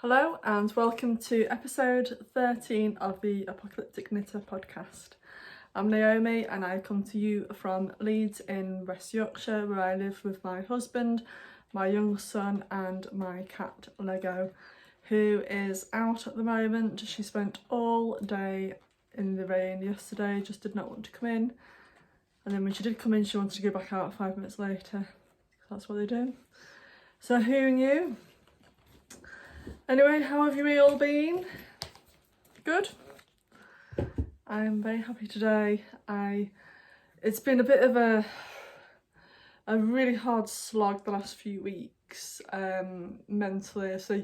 Hello and welcome to episode 13 of the Apocalyptic Knitter podcast. I'm Naomi and I come to you from Leeds in West Yorkshire, where I live with my husband, my young son and my cat Lego, who is out at the moment. She spent all day in the rain yesterday, just did not want to come in, and then when she did come in she wanted to go back out 5 minutes later. That's what they do. So who knew? Anyway, how have you all been? Good? I'm very happy today. It's been a bit of a really hard slog the last few weeks, mentally. So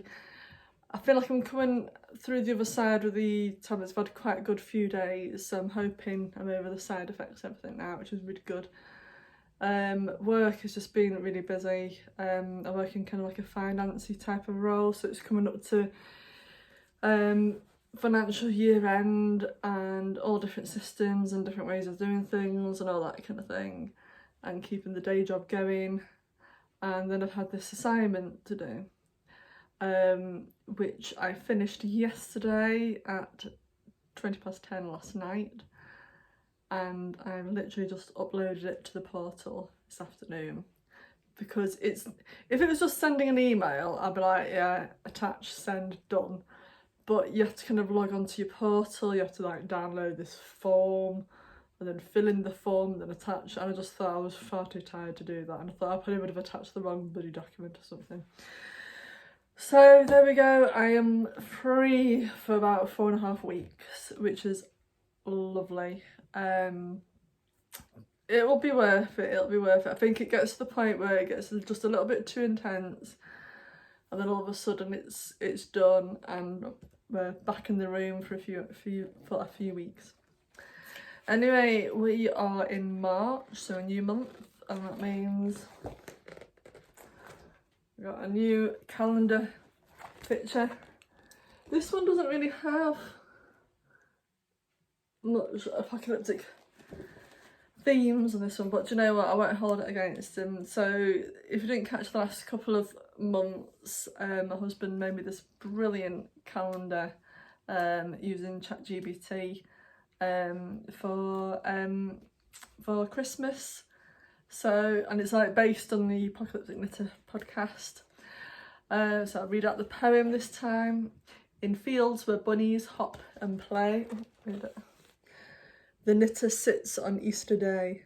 I feel like I'm coming through the other side with the tablets. I've had quite a good few days, so I'm hoping I'm over the side effects and everything now, which is really good. Work has just been really busy. I work in kind of like a financy type of role, so it's coming up to financial year end and all different systems and different ways of doing things and all that kind of thing, and keeping the day job going. And then I've had this assignment to do, which I finished yesterday at 10:20 last night. And I've literally just uploaded it to the portal this afternoon, because if it was just sending an email I'd be like, yeah, attach, send, done, but you have to kind of log onto your portal, you have to like download this form and then fill in the form and then attach, and I just thought I was far too tired to do that, and I thought I probably would have attached the wrong bloody document or something. So there we go, I am free for about 4.5 weeks, which is lovely. It will be worth it, I think it gets to the point where it gets just a little bit too intense, and then all of a sudden it's done and we're back in the room for a few weeks. Anyway, we are in March, so a new month, and that means we've got a new calendar picture. This one doesn't really have much apocalyptic themes on this one, but do you know what, I won't hold it against him. So if you didn't catch the last couple of months, my husband made me this brilliant calendar using ChatGPT for Christmas. So, and it's like based on the Apocalyptic Knitter podcast. So I'll read out the poem this time. In fields where bunnies hop and play, read it. The knitter sits on Easter Day,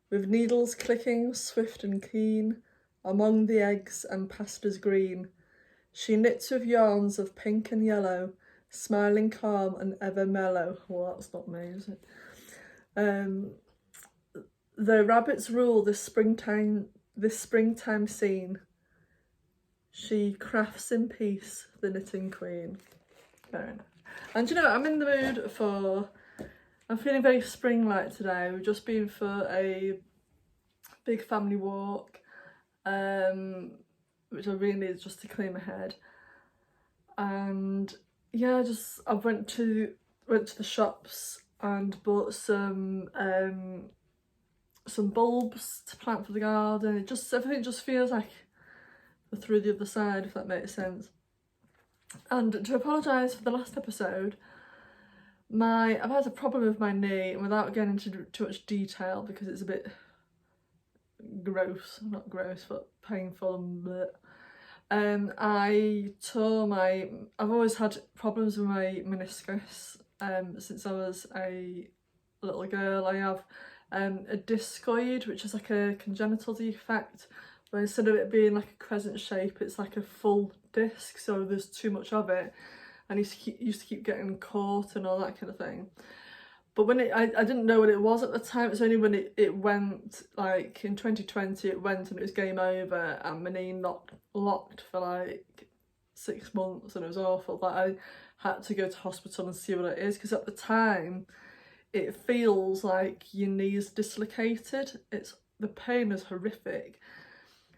with needles clicking swift and keen, among the eggs and pastures green. She knits with yarns of pink and yellow, smiling calm and ever mellow. Well, that's not me, is it? Though rabbits rule this springtime scene, she crafts in peace, the knitting queen. Fair enough. And you know, I'm in the mood I'm feeling very spring-like today. We've just been for a big family walk, which I really need just to clear my head. And yeah, I went to the shops and bought some bulbs to plant for the garden. Everything just feels like we're through the other side, if that makes sense. And to apologise for the last episode, I've had a problem with my knee, and without getting into too much detail because it's a bit not gross, but painful and bleh. I've always had problems with my meniscus since I was a little girl. I have a discoid, which is like a congenital defect, where instead of it being like a crescent shape, it's like a full disc, so there's too much of it. And used to keep getting caught and all that kind of thing. But when I didn't know what it was at the time. It's only when it went, like in 2020, it went and it was game over, and my knee locked for like 6 months, and it was awful. Like I had to go to hospital and see what it is, because at the time it feels like your knee's dislocated. The pain is horrific,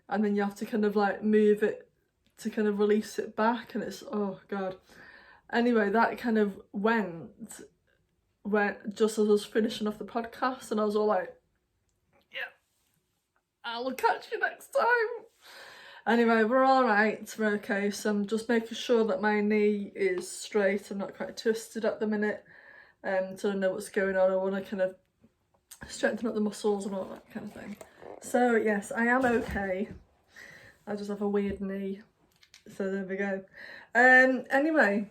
and then you have to kind of like move it to kind of release it back, and it's, oh god. Anyway, that kind of went just as I was finishing off the podcast, and I was all like, yeah, I'll catch you next time. Anyway, we're alright, we're okay, so I'm just making sure that my knee is straight. I'm not quite twisted at the minute, so I know what's going on. I want to kind of strengthen up the muscles and all that kind of thing. So yes, I am okay. I just have a weird knee, so there we go. Anyway,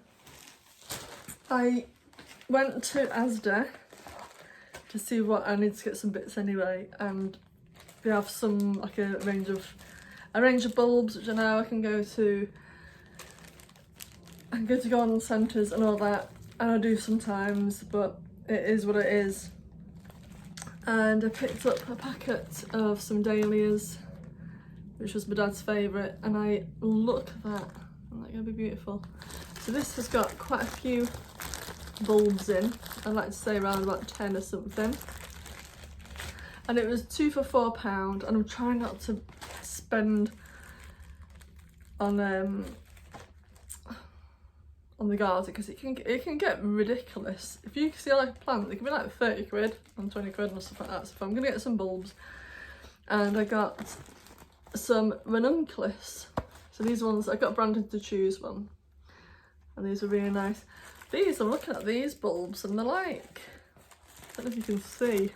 I went to Asda to see what I need to get some bits anyway, and they have some like a range of bulbs which I know I can go to. I can go to garden centres and all that, and I do sometimes, but it is what it is. And I picked up a packet of some dahlias, which was my dad's favourite, and I look at that, isn't that going to be beautiful? So this has got quite a few bulbs in. I'd like to say around about 10 or something. And it was 2 for £4, and I'm trying not to spend on the garden because it can get ridiculous. If you see like a plant, it can be like 30 quid and 20 quid and stuff like that. So if I'm gonna get some bulbs, and I got some ranunculus. So these ones, I got Brandon to choose one, and these are really nice. These, I'm looking at these bulbs, and they're like, I don't know if you can see.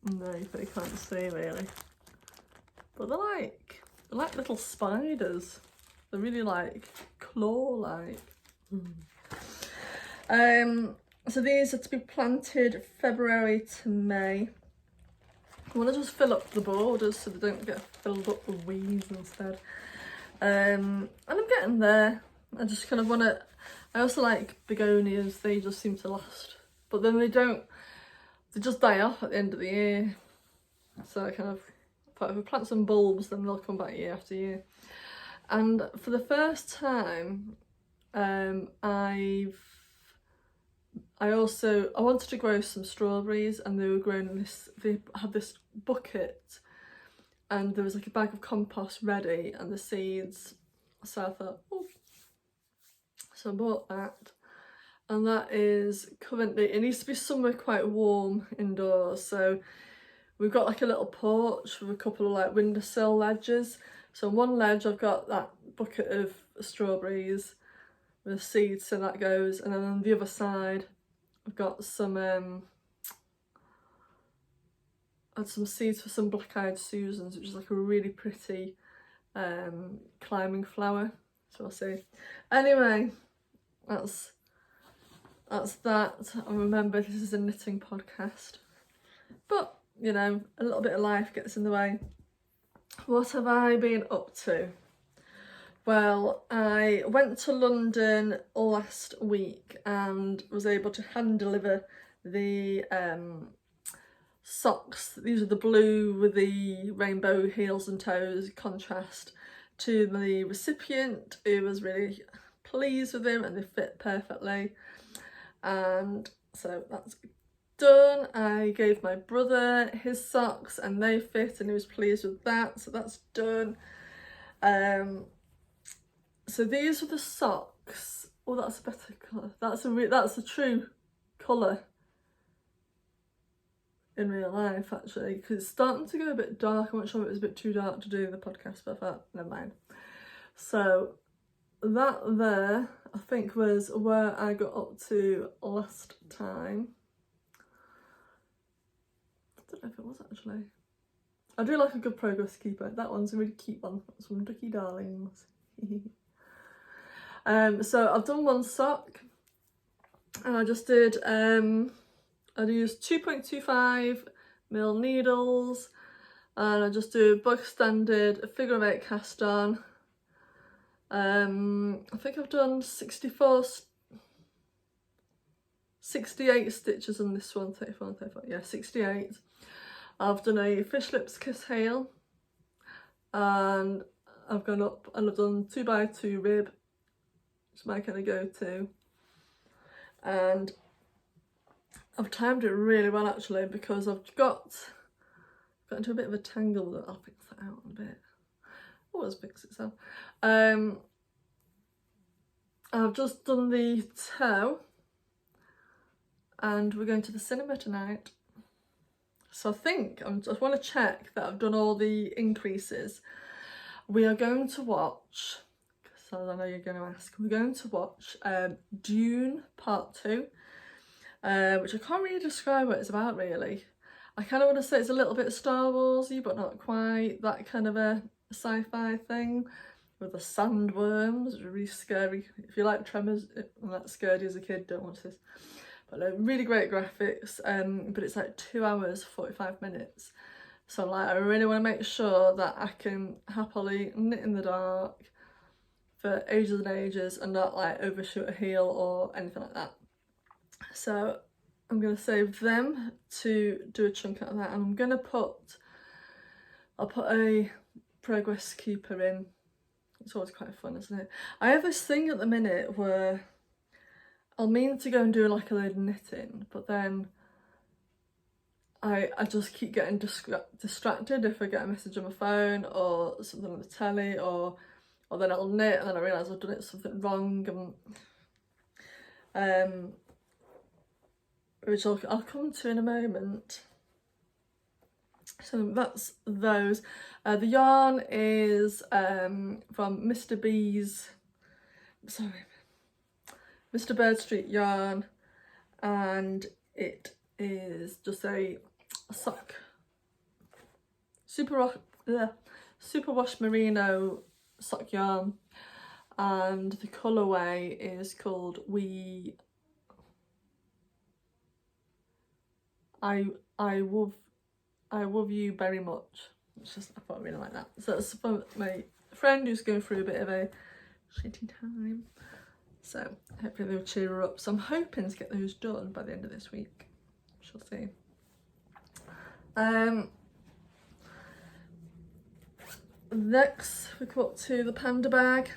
No, you probably can't see really. But they're like little spiders. They're really like claw-like. So these are to be planted February to May. I want to just fill up the borders so they don't get filled up with weeds instead. And I'm getting there. I just kind of want to. I also like begonias. They just seem to last, but then they don't. They just die off at the end of the year. So I kind of thought if we plant some bulbs, then they'll come back year after year. And for the first time, I wanted to grow some strawberries, and they were grown in this. They had this bucket, and there was like a bag of compost ready, and the seeds. So I thought, oh. So I bought that. And that is currently, it needs to be somewhere quite warm indoors, so we've got like a little porch with a couple of like windowsill ledges. So on one ledge I've got that bucket of strawberries with seeds, so that goes, and then on the other side I've got some seeds for some black-eyed Susans, which is like a really pretty climbing flower, so we'll see. Anyway, that's that. And remember, this is a knitting podcast, but you know, a little bit of life gets in the way. What have I been up to? Well, I went to London last week and was able to hand deliver the socks. These are the blue with the rainbow heels and toes contrast, to the recipient, who was really pleased with them, and they fit perfectly. And so that's done. I gave my brother his socks and they fit, and he was pleased with that, so that's done. So these are the socks. Oh, that's a better colour. That's a true colour in real life, actually, because it's starting to go a bit dark. I'm not sure if it was a bit too dark to do the podcast, but I thought, never mind. So that there, I think, was where I got up to last time. I don't know if it was actually. I do like a good progress keeper. That one's a really cute one. That's from Ducky Darlings. So I've done one sock, and I just did, I used 2.25mm needles, and I just do bog standard figure of 8 cast on. I think I've done 68 stitches on this one, 34 and 35, yeah, 68. I've done a fish lips kiss hail, and I've gone up and I've done 2x2 rib, which is my kind of go-to. And I've timed it really well, actually, because I've got into a bit of a tangle with it. I'll fix that out in a bit. Always fix itself. I've just done the toe, and we're going to the cinema tonight. So I think I just want to check that I've done all the increases. we are going to watch, so I know you're going to ask, we're going to watch Dune Part 2, which I can't really describe what it's about really. I kind of want to say it's a little bit Star Warsy, but not quite. That kind of a sci-fi thing with the sandworms, which are really scary. If you like Tremors, I'm that scared as a kid, don't watch this. But really great graphics, but it's like 2 hours, 45 minutes. So like, I really want to make sure that I can happily knit in the dark for ages and ages and not like overshoot a heel or anything like that. So I'm going to save them to do a chunk out of that, and I'm going to I'll put a progress keeper in. It's always quite fun, isn't it? I have this thing at the minute where I'll mean to go and do like a load of knitting, but then I just keep getting distracted if I get a message on my phone or something on the telly, or then I'll knit and then I realise I've done something wrong, and which I'll come to in a moment. So that's those. The yarn is from Mr. Bird Street yarn, and it is just a sock superwash merino sock yarn, and the colourway is called I love you very much. It's just, I thought I really like that. So that's for my friend who's going through a bit of a shitty time. So hopefully they'll cheer her up. So I'm hoping to get those done by the end of this week. Shall see. Next we come up to the panda bag.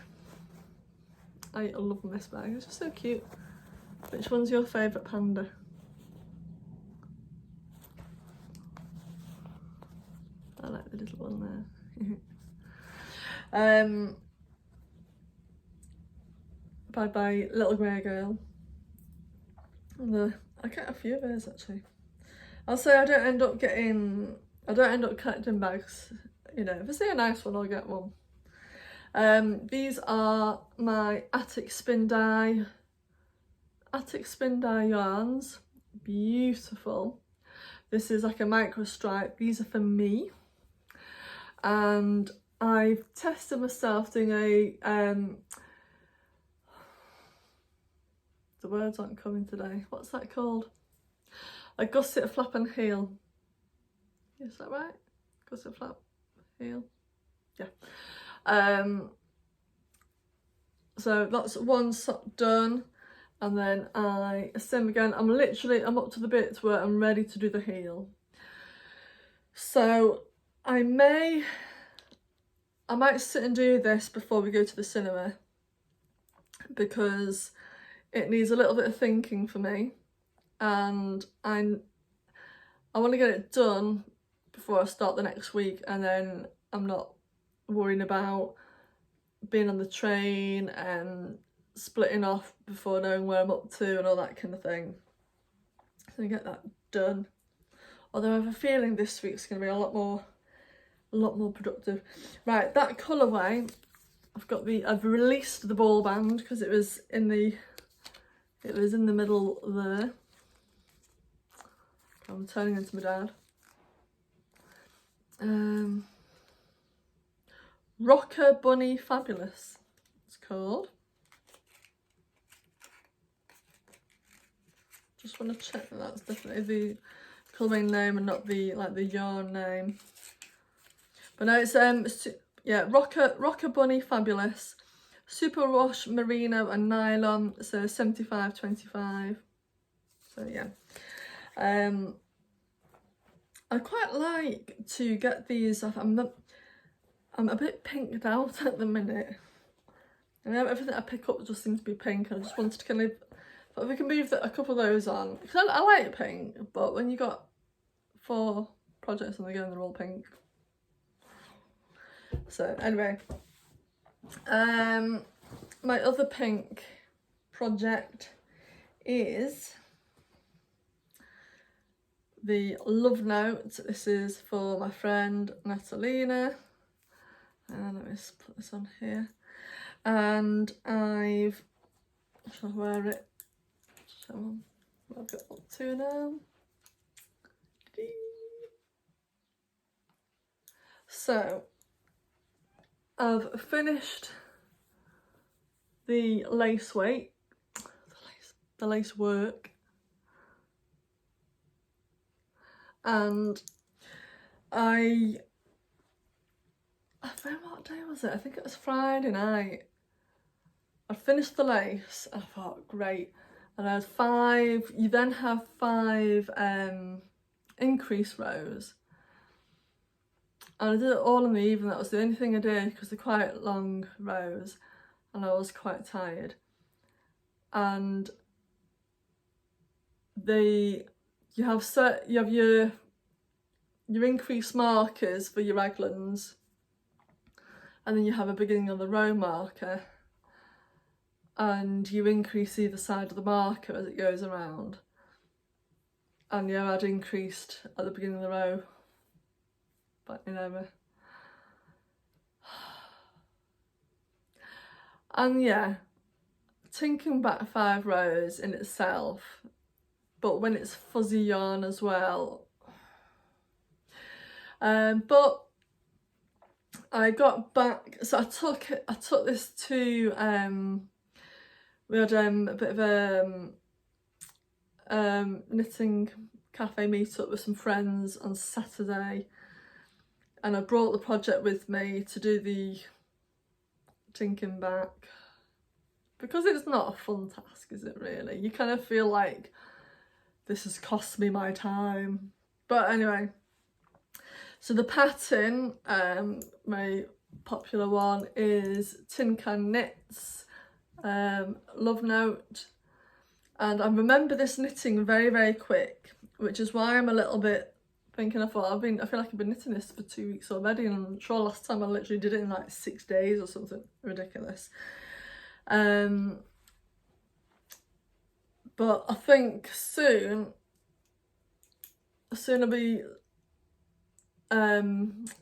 I love this bag. It's just so cute. Which one's your favourite panda? I like the little one there. By Little Grey Girl. I get a few of those actually. I'll say I don't end up collecting bags. You know, if I see a nice one, I'll get one. These are my Attic Spin Dye yarns. Beautiful. This is like a micro stripe. These are for me. And I've tested myself doing the words aren't coming today. What's that called? A gusset flap and heel. Is that right? Gusset flap, heel. Yeah. So that's one sock done, and then I assemble again. I'm up to the bit where I'm ready to do the heel. So I might sit and do this before we go to the cinema, because it needs a little bit of thinking for me, and I want to get it done before I start the next week, and then I'm not worrying about being on the train and splitting off before knowing where I'm up to and all that kind of thing. So I get that done. Although I have a feeling this week's going to be a lot more productive. Right, that colourway, I've released the ball band because it was in the middle there. I'm turning into my dad. Rocker Bunny Fabulous, it's called. Just want to check that that's definitely the colourway name and not the yarn name. But no, it's yeah, Rocker Bunny Fabulous, superwash merino and nylon. So 75/25. So yeah, I quite like to get these. I'm a bit pinked out at the minute. And everything I pick up just seems to be pink. I just wanted to kind of, but if we can move a couple of those on, because I like pink, but when you got 4 projects on the go and they're all pink. So anyway, my other pink project is the Lovenote. This is for my friend Natalina. And let me just put this on here. And shall I wear it? I've got up to now. So I've finished the lace weight, the lace work, and I don't know what day was it? I think it was Friday night. I finished the lace. I thought, great. And I had 5. You then have 5 increase rows. And I did it all in the evening. That was the only thing I did because they're quite long rows, and I was quite tired. And you have your increase markers for your raglans, and then you have a beginning of the row marker, and you increase either side of the marker as it goes around. And yeah, I'd increased at the beginning of the row, but you know. And yeah, tinking back 5 rows in itself, but when it's fuzzy yarn as well. But I got back, so I took this to we had a bit of a knitting cafe meet-up with some friends on Saturday, and I brought the project with me to do the tinking back, because it's not a fun task, is it really? You kind of feel like this has cost me my time. But anyway, so the pattern, my popular one, is Tin Can Knits, Lovenote. And I remember this knitting very, very quick, which is why I'm a little bit thinking, I feel like I've been knitting this for 2 weeks already, and I'm sure last time I literally did it in like 6 days or something ridiculous. But I think soon I'll be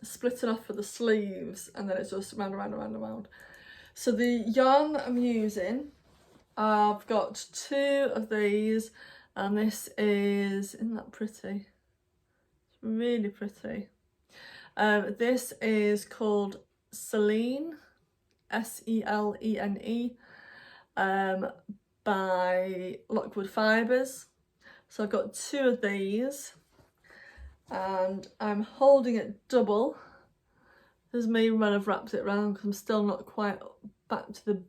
splitting off for the sleeves, and then it's just round. So the yarn that I'm using, I've got 2 of these, and this isn't that pretty? It's really pretty. This is called Selene, Selene, by Lockwood Fibres. So I've got 2 of these, and I'm holding it double. There's me when I've wrapped it around, because I'm still not quite back to the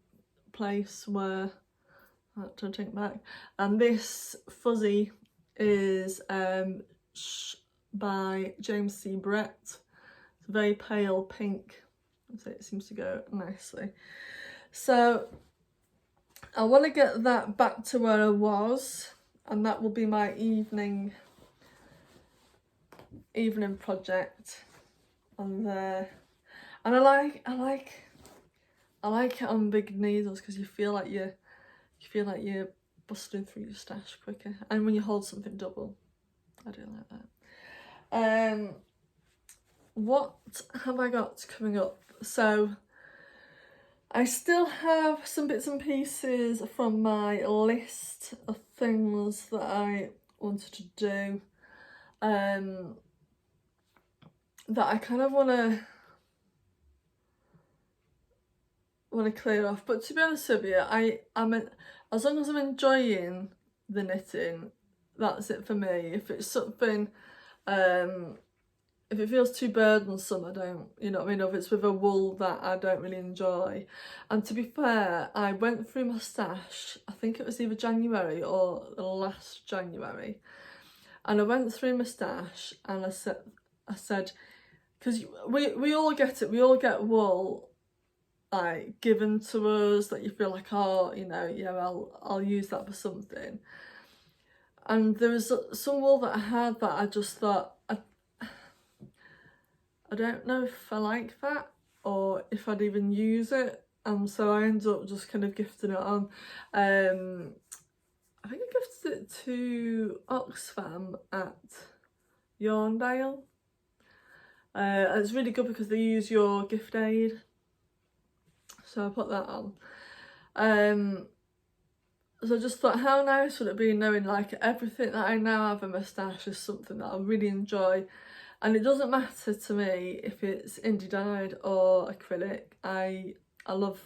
place where I have to take back. And this fuzzy is by James C. Brett. It's a very pale pink, so it seems to go nicely. So I want to get that back to where I was, and that will be my evening project on there. And I like it on big needles, because you feel like you're busting through your stash quicker, and when you hold something double, I do like that. What have I got coming up? So I still have some bits and pieces from my list of things that I wanted to do, that I kind of want to clear off. But to be honest with you, as long as I'm enjoying the knitting, that's it for me. If it's something, if it feels too burdensome, I don't, you know what I mean? If it's with a wool that I don't really enjoy. And to be fair, I went through my stash, I think it was either January or last January, and I went through my stash, and I said, because we all get it, we all get wool like given to us that you feel like, oh, you know, yeah, I'll use that for something. And there was some wool that I had that I just thought, I don't know if I like that or if I'd even use it, and so I ended up just kind of gifting it on. I think I gifted it to Oxfam at Yarndale. And it's really good because they use your gift aid. So I put that on. So I just thought, how nice would it be knowing like everything that I now have a moustache is something that I really enjoy. And it doesn't matter to me if it's indie dyed or acrylic. I love,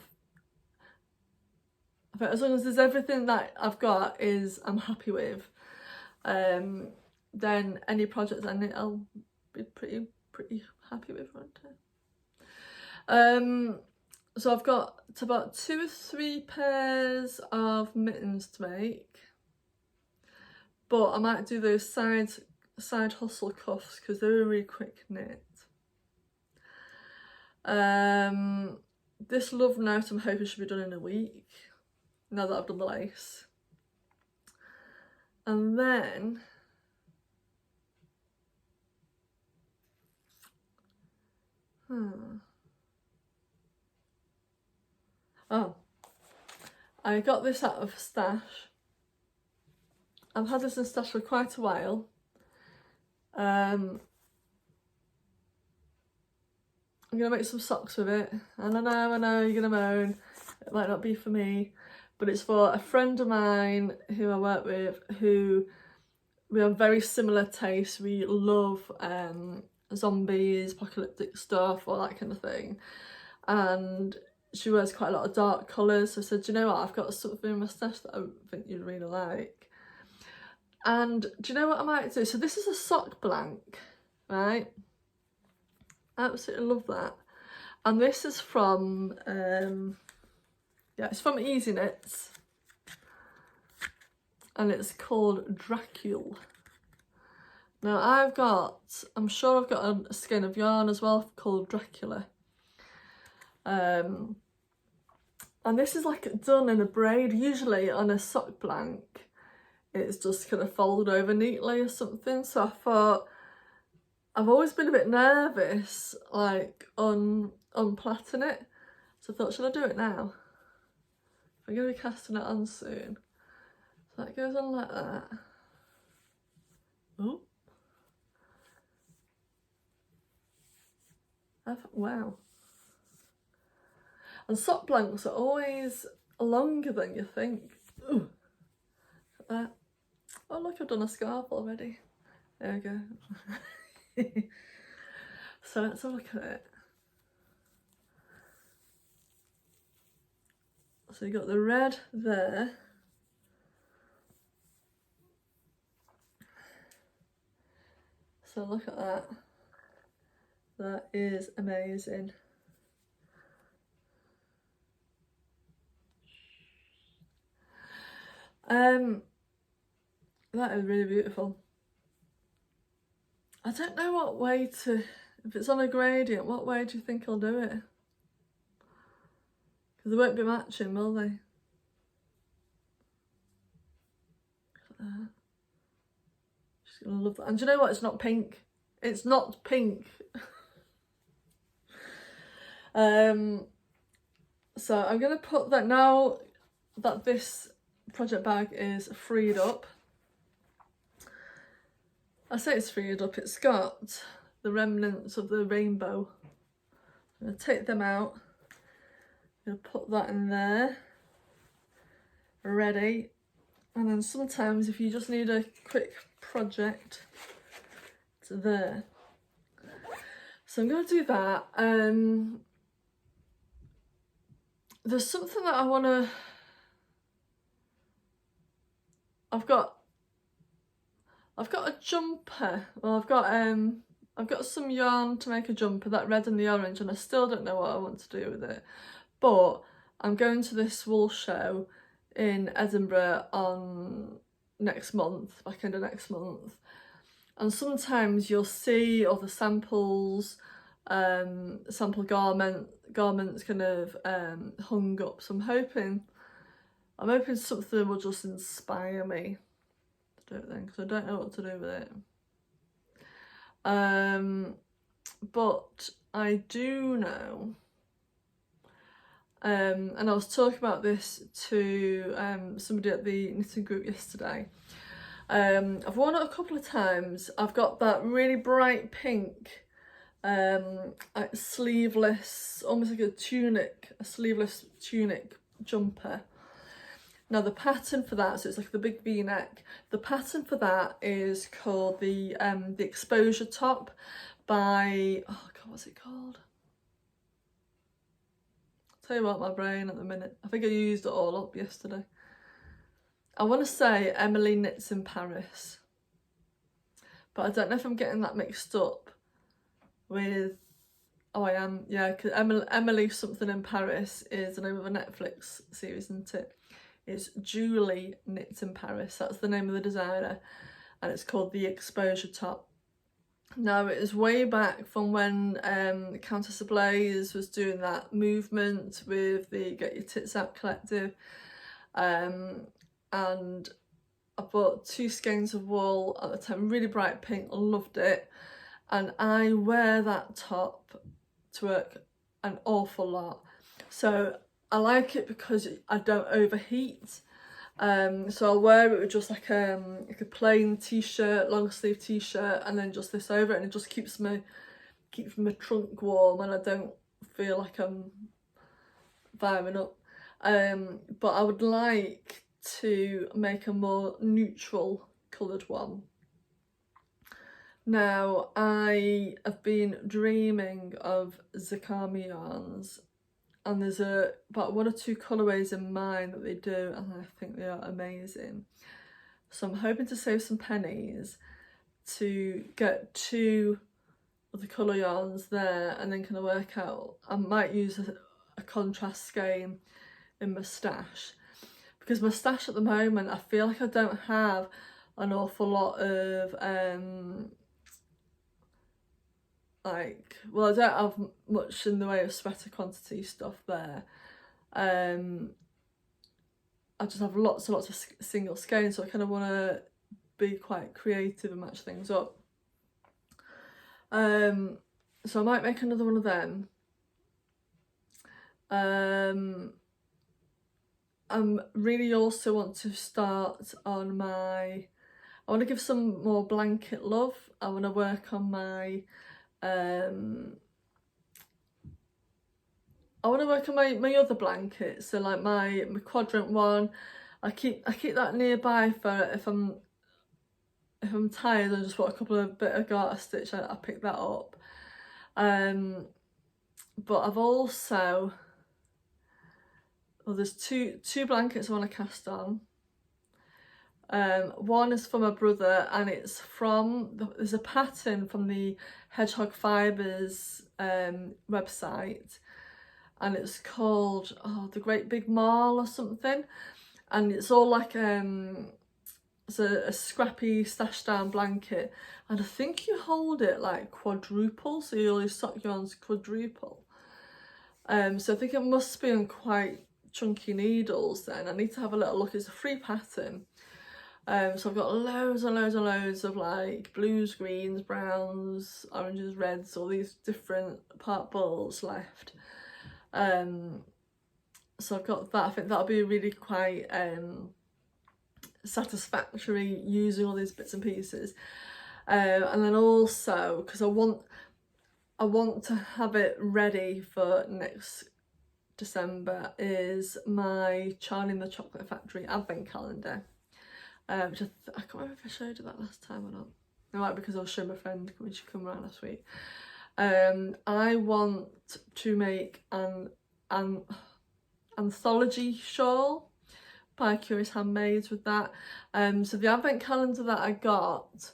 as long as there's everything that I've got I'm happy with, then any project I need I'll be pretty happy with, won't I? So I've got about 2 or 3 pairs of mittens to make, but I might do those side hustle cuffs because they're a really quick knit. This Lovenote I'm hoping should be done in a week, now that I've done the lace. And then oh, I got this out of stash. I've had this in stash for quite a while. I'm gonna make some socks with it, and I know you're gonna moan, it might not be for me, but it's for a friend of mine who I work with, who we have very similar tastes. We love zombies, apocalyptic stuff, all that kind of thing, and she wears quite a lot of dark colours, so I said, do you know what, I've got something in my stash that I think you'd really like. And do you know what I might do? So this is a sock blank, right? I absolutely love that. And this is from, yeah, it's from Easy Knits. And it's called Dracula. Now I'm sure I've got a skein of yarn as well called Dracula. And this is like done in a braid. Usually on a sock blank, it's just kind of folded over neatly or something. So I thought, I've always been a bit nervous, like on plaiting it. So I thought, should I do it now? I'm going to be casting it on soon. So that goes on like that. Oh. Wow. And sock blanks are always longer than you think. Ooh. Look at that. Oh look, I've done a scarf already. There we go. So let's have a look at it. So you got the red there. So look at that. That is amazing. That is really beautiful. I don't know what way to, if it's on a gradient, what way do you think I'll do it? Because they won't be matching, will they? Look at that. Just gonna love that. And do you know what? It's not pink. It's not pink. So I'm gonna put that, now that this project bag is freed up. I say it's freed up, it's got the remnants of the rainbow. I'm gonna take them out. I'm gonna put that in there, ready. And then sometimes if you just need a quick project, it's there. So I'm gonna do that. There's something that I wanna, I've got a jumper. Well, I've got some yarn to make a jumper, that red and the orange, and I still don't know what I want to do with it. But I'm going to this wool show in Edinburgh on next month, back end of next month. And sometimes you'll see other samples, sample garments kind of hung up. So I'm hoping something will just inspire me to do it then, because I don't know what to do with it. But I do know, and I was talking about this to somebody at the knitting group yesterday. I've worn it a couple of times. I've got that really bright pink like sleeveless, almost like a sleeveless tunic jumper. Now the pattern for that, so it's like the big V-neck, the pattern for that is called the exposure top by, oh god, what's it called? I'll tell you what, my brain at the minute. I think I used it all up yesterday. I want to say Emily Knits in Paris, but I don't know if I'm getting that mixed up with, oh I am, yeah, because Emily something in Paris is the name of a Netflix series, isn't it? It's Julie Knits in Paris, that's the name of the designer, and it's called the exposure top. Now it is way back from when Countess of Blaze was doing that movement with the Get Your Tits Out collective, and I bought 2 skeins of wool at the time, really bright pink, loved it, and I wear that top to work an awful lot. So I like it because I don't overheat. So I'll wear it with just like a plain t-shirt, long sleeve t-shirt, and then just this over it, and it just keeps my trunk warm, and I don't feel like I'm firing up. But I would like to make a more neutral coloured one. Now I have been dreaming of Zakami yarns, and there's about 1 or 2 colourways in mind that they do, and I think they are amazing. So I'm hoping to save some pennies to get 2 of the colour yarns there, and then kind of work out, I might use a contrast skein in my stash, because my stash at the moment, I feel like I don't have an awful lot of like, well, I don't have much in the way of sweater quantity stuff there. I just have lots and lots of single skeins, so I kind of want to be quite creative and match things up. So I might make another one of them. I really also want to start on my, I want to give some more blanket love. I want to work on my I want to work on my other blankets, so like my quadrant one. I keep that nearby for if I'm tired and just want a couple of bit of garter stitch, I pick that up. But I've also, well, there's two blankets I want to cast on. One is for my brother, and it's from, there's a pattern from the Hedgehog Fibres website, and it's called, oh, the Great Big Mall or something, and it's all like it's a scrappy stash down blanket, and I think you hold it like quadruple, so all your sock yarn's quadruple. So I think it must be on quite chunky needles then. I need to have a little look. It's a free pattern. So I've got loads and loads and loads of like blues, greens, browns, oranges, reds, all these different part balls left. So I've got that. I think that'll be really quite satisfactory using all these bits and pieces. And then also, because I want to have it ready for next December, is my Charlie and the Chocolate Factory advent calendar. Which I can't remember if I showed you that last time or not. It might be because I was showing my friend when she came around last week. I want to make an anthology shawl by Curious Handmaids with that. So the advent calendar that I got,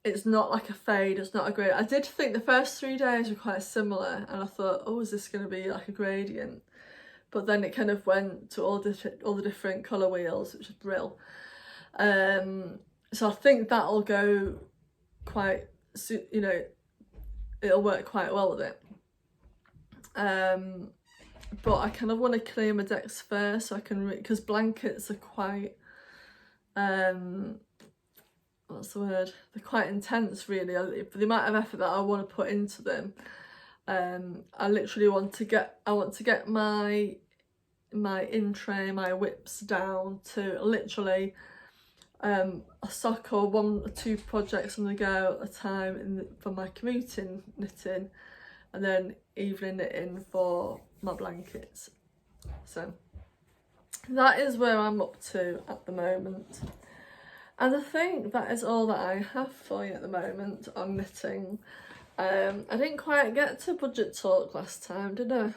it's not like a fade, it's not a grade. I did think the first 3 days were quite similar, and I thought, oh, is this going to be like a gradient? But then it kind of went to all the different colour wheels, which is brill. So I think that'll go quite, you know, it'll work quite well with it. But I kind of want to clear my decks first, so I can, because blankets are quite, what's the word? They're quite intense, really. For the amount of effort that I want to put into them. I literally want to get my in tray, my whips down to literally a sock or 1 or 2 projects on the go at a time for my commuting knitting, and then evening knitting for my blankets. So that is where I'm up to at the moment. And I think that is all that I have for you at the moment on knitting. I didn't quite get to budget talk last time, did I?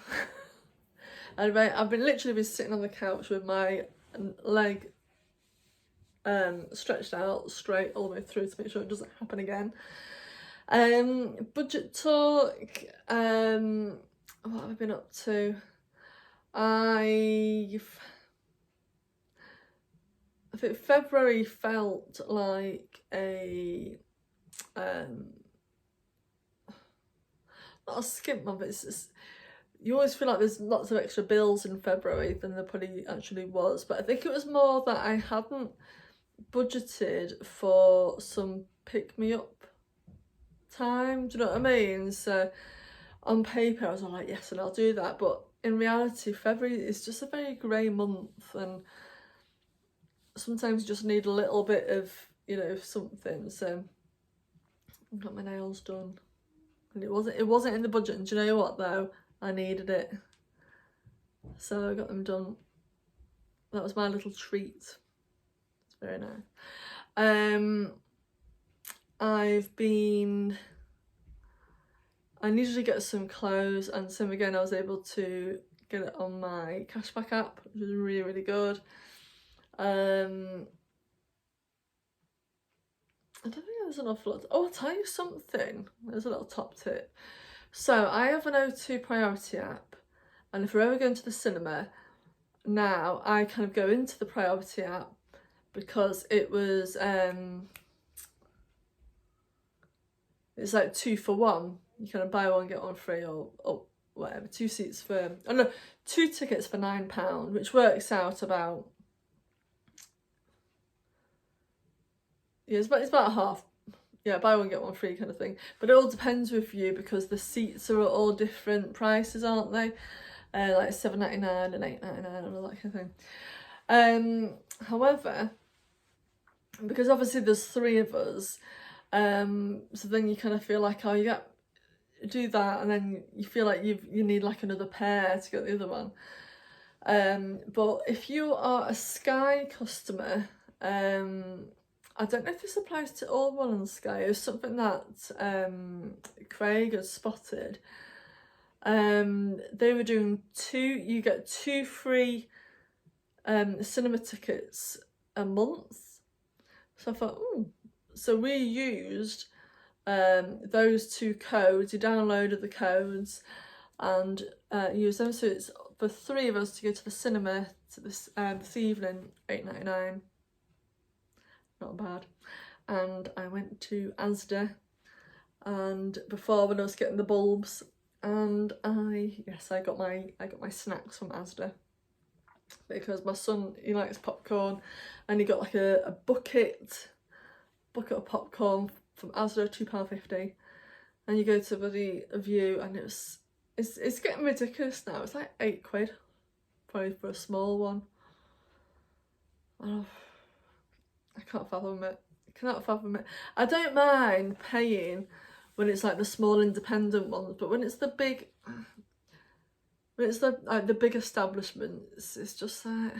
Anyway, I've literally been sitting on the couch with my leg stretched out straight all the way through to make sure it doesn't happen again. Budget talk, what have I been up to? I think February felt like a not a skimp month, it's just, you always feel like there's lots of extra bills in February than there probably actually was, but I think it was more that I hadn't budgeted for some pick-me-up time, do you know what I mean? So on paper I was all like, yes, and I'll do that, but in reality February is just a very grey month, and sometimes you just need a little bit of, you know, something. So I got my nails done, and it wasn't in the budget, and do you know what though, I needed it, so I got them done. That was my little treat. It's very nice. I needed to get some clothes, and same again, I was able to get it on my cashback app, which was really, really good. I don't think there's an awful lot. Oh, I'll tell you something. There's a little top tip. So I have an O2 Priority app, and if we're ever going to the cinema, now I kind of go into the Priority app because it was it's like 2 for 1. You kind of buy one get one free, or whatever. 2 seats for, oh no, 2 tickets for £9, which works out about, yeah, it's about half. Yeah, buy one get one free kind of thing. But it all depends with you, because the seats are at all different prices, aren't they? Like £7.99 and £8.99 and all that kind of thing. However, because obviously there's 3 of us, so then you kind of feel like, oh, you do that, and then you feel like you need like another pair to get the other one. But if you are a Sky customer, I don't know if this applies to all one on Sky. It's something that Craig has spotted. They were doing you get 2 free cinema tickets a month. So I thought, so we used those 2 codes. You downloaded the codes and used them. So it's for 3 of us to go to the cinema this evening, £8.99. Not bad. And I went to Asda, and before, when I was getting the bulbs, and I got my snacks from Asda, because my son, he likes popcorn, and he got like a bucket of popcorn from Asda, £2.50, and you go to a View, and it's getting ridiculous now. It's like £8 probably for a small one. Oh, I can't fathom it. I cannot fathom it. I don't mind paying when it's like the small independent ones, but when it's the big, the big establishments, it's just like,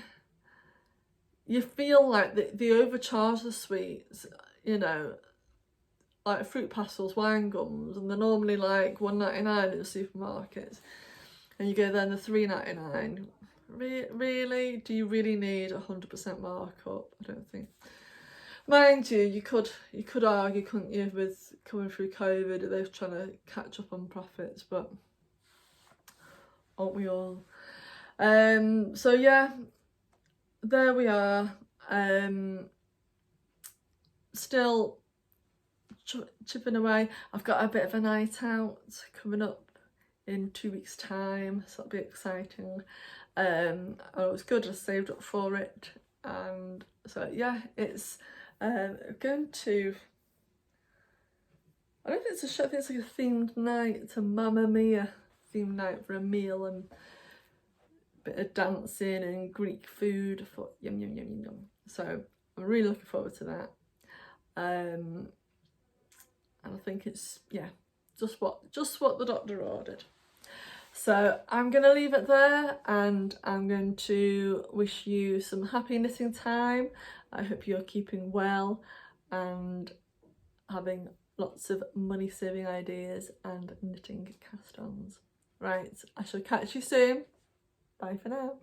you feel like they overcharge the sweets, you know, like fruit pastels, wine gums, and they're normally like £1.99 in the supermarkets, and you go there and they're £3.99. Really? Do you really need 100% markup? I don't think. Mind you, you could argue, couldn't you, with coming through COVID, they're trying to catch up on profits, but aren't we all? So yeah, there we are. Still chipping away. I've got a bit of a night out coming up in 2 weeks' time, so that'll be exciting. It was good, I saved up for it, and so yeah, it's going to, I don't think it's a show, I think it's like a themed night. It's a Mamma Mia themed night for a meal and a bit of dancing and Greek food. I thought, yum. So I'm really looking forward to that. And I think it's, yeah, just what the doctor ordered. So I'm going to leave it there, and I'm going to wish you some happy knitting time. I hope you're keeping well and having lots of money saving ideas and knitting cast-ons. Right, I shall catch you soon. Bye for now.